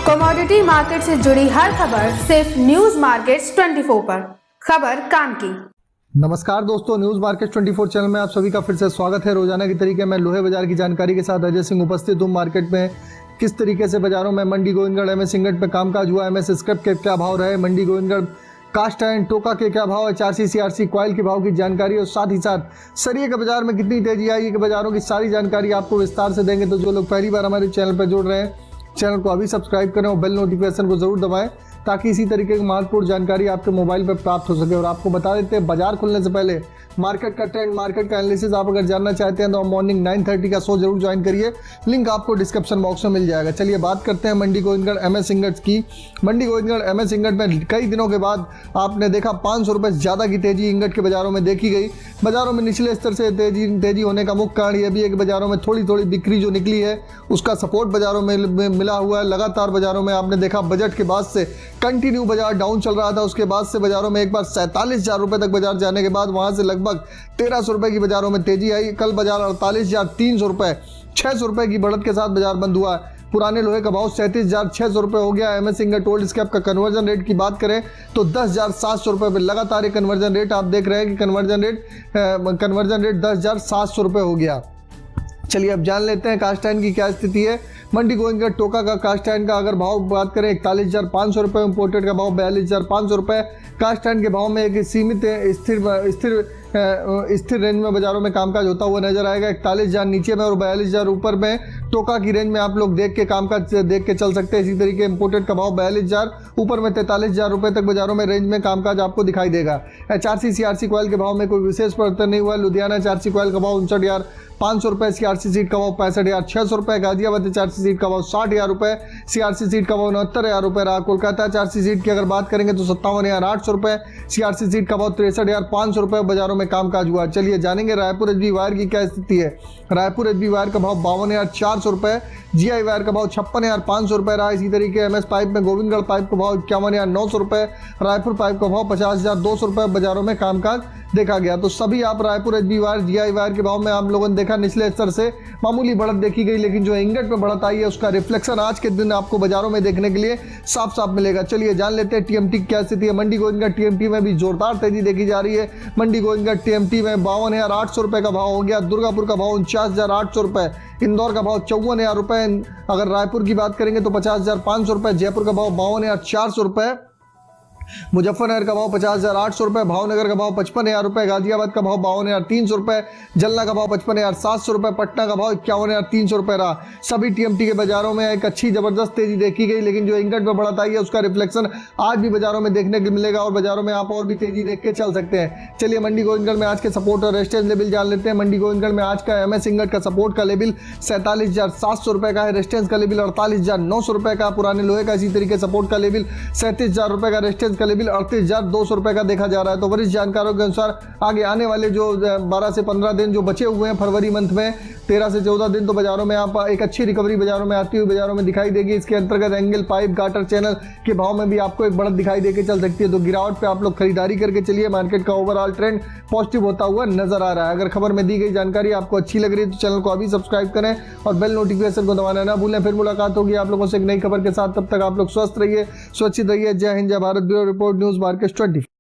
Commodity market से जुड़ी हर खबर सिर्फ न्यूज मार्केट्स 24 पर। खबर काम की। नमस्कार दोस्तों, न्यूज मार्केट 24 चैनल में आप सभी का फिर से स्वागत है। रोजाना की तरीके मैं लोहे बाजार की जानकारी के साथ अजय सिंह उपस्थित हूँ। मार्केट में किस तरीके से बाजारों में मंडी गोविंदगढ़ एमएस इंगट पे कामकाज हुआ, एमएस स्क्रैप के क्या भाव रहे, मंडी गोविंदगढ़ कास्ट आयरन टोका के क्या भाव है, HRC CRC कॉइल के भाव की जानकारी और साथ ही साथ सरिये के बाजार में कितनी तेजी आई है कि बाजारों की सारी जानकारी आपको विस्तार से देंगे। तो जो लोग पहली बार हमारे चैनल पर जुड़ रहे हैं, चैनल को अभी सब्सक्राइब करें और बेल नोटिफिकेशन को जरूर दबाएं ताकि इसी तरीके की महत्वपूर्ण जानकारी आपके मोबाइल पर प्राप्त हो सके। और आपको बता देते हैं, बाजार खुलने से पहले मार्केट का ट्रेंड, मार्केट का एनालिसिस आप अगर जानना चाहते हैं तो मॉर्निंग 9:30 का शो जरूर ज्वाइन करिए। लिंक आपको डिस्क्रिप्शन बॉक्स में मिल जाएगा। चलिए बात करते हैं मंडी गोविंदगढ़ एमएस इंगट्स की। मंडी गोविंदगढ़ एमएस इंगट में कई दिनों के बाद आपने देखा 500 रुपये से ज़्यादा की तेजी इंगट के बाजारों में देखी गई। बाजारों में निचले स्तर से तेजी होने का मुख्य कारण यह भी है कि बाजारों में थोड़ी थोड़ी बिक्री जो निकली है उसका सपोर्ट बाजारों में मिला हुआ है। लगातार बाजारों में आपने देखा बजट के बाद से कंटिन्यू बाजार डाउन चल रहा था, उसके बाद से बाजारों में एक बार 47,000 रुपये तक बाजार जाने के बाद वहां से लगभग 1,300 रुपये की बाजारों में तेजी आई। कल बाजार 48,300 रुपये 600 रुपये की बढ़त के साथ बाजार बंद हुआ। पुराने लोहे का भाव 37,600 रुपये हो गया। एमएस इंगट ओल्ड स्क्रैप का कन्वर्जन रेट की बात करें तो 10,700 रुपये पर लगातार एक कन्वर्जन रेट आप देख रहे हैं कि कन्वर्जन रेट 10,700 रुपये हो गया। चलिए अब जान लेते हैं कास्ट आयरन की क्या स्थिति है। मंडी गोविंदगढ़ टोका का कास्ट आयरन का अगर भाव बात करें 41,500 रुपये, इंपोर्टेड का भाव 42,500 रुपये। कास्ट आयरन के भाव में एक सीमित स्थिर रेंज में बाजारों में कामकाज होता हुआ नजर आएगा। 41,000 नीचे में और 42,000 ऊपर में टोका की रेंज में आप लोग देख के कामकाज देख के चल सकते हैं। इसी तरीके इंपोर्टेड का भाव 42,000 ऊपर में 43,000 रुपये तक बाजारों में रेंज में कामकाज आपको दिखाई देगा। HRC CRC कॉइल के भाव में कोई विशेष परिवर्तन नहीं हुआ। लुधियाना HRC कॉइल का भाव 59,500 रुपये, CRC सीट का भाव 65,600 रुपये, गाजियाबाद HRC सीट का भाव 60,000 रुपये, CRC सीट का भाव 69,000 रुपये रहा। कोलकाता HRC सीट की अगर बात करेंगे तो 57,800 रुपये, CRC सीट का भाव 63,500 रुपये बाजारों में कामकाज हुआ। चलिए जानेंगे रायपुर HB वायर की क्या स्थिति है। रायपुर HB वायर का भाव 52,400 रुपये, GI वायर का भाव 56,500 रुपये रहा। इसी तरीके MS पाइप में गोविंदगढ़ पाइप का भाव 51,900 रुपये, रायपुर पाइप का भाव 50,200 रुपये बाजारों में कामकाज देखा गया। तो सभी आप Raipur HB wire, GI wire के भाव में आप लोगों ने देखा निचले स्तर से मामूली बढ़त देखी गई, लेकिन जो इंगट में बढ़त आई है उसका रिफ्लेक्शन आज के दिन आपको बाजारों में देखने के लिए साफ साफ मिलेगा। चलिए जान लेते हैं TMT क्या स्थिति है। मंडी गोविंदगढ़ TMT में भी जोरदार तेजी देखी जा रही है। मंडी गोविंदगढ़ TMT में 52,800 रुपये का भाव हो गया। दुर्गापुर का भाव 49,800 रुपये, इंदौर का भाव 54,000 रुपये, अगर रायपुर की बात करेंगे तो 50,500 रुपये, जयपुर का भाव 52,400 रुपये, मुजफ्फरनगर का भाव 50,800 रुपये, भावनगर का भाव 55,000 रुपये, गाजियाबाद का भाव 52,300 रुपये, जलना का भाव 55,700 रुपये, पटना का भाव 51,300 रुपये रहा। सभी TMT के बाजारों में एक अच्छी जबरदस्त तेजी देखी गई, लेकिन जो इंगट में बढ़त आई है उसका रिफ्लेक्शन आज भी बाजारों में देखने को मिलेगा और बाजारों में आप और भी तेजी देख के चल सकते हैं। चलिए मंडी गोविंदगढ़ में आज के सपोर्ट और रेजिस्टेंस लेवल जान लेते हैं। मंडी गोविंदगढ़ में आज का एमएस इंगट का सपोर्ट का लेवल 47,700 रुपये का है, रेजिस्टेंस का लेवल 48,900 रुपये का। पुराने लोहे का इसी तरीके सपोर्ट का लेवल 37,000 रुपये का, रेजिस्टेंस का लेवल 38,200 रुपये का देखा जा रहा है। तो वरिष्ठ जानकारों के अनुसार आगे आने वाले जो 12 से 15 दिन जो बचे हुए हैं फरवरी मंथ में, 13 से 14 दिन तो बाजारों में आप एक अच्छी रिकवरी बाजारों में आती हुई बाजारों में दिखाई देगी। इसके अंतर्गत एंगल पाइप गाटर चैनल के भाव में भी आपको एक बढ़त दिखाई देके चल सकती है। तो गिरावट पे आप लोग खरीदारी करके चलिए, मार्केट का ओवरऑल ट्रेंड पॉजिटिव होता हुआ नजर आ रहा है। अगर खबर में दी गई जानकारी आपको अच्छी लग रही है तो चैनल को अभी सब्सक्राइब करें और बेल नोटिफिकेशन को दबाना ना भूलें। फिर मुलाकात होगी आप लोगों से एक नई खबर के साथ, तब तक आप लोग स्वस्थ रहिए, सुरक्षित रहिए। जय हिंद, जय Bharat. Bureau report, news market 24।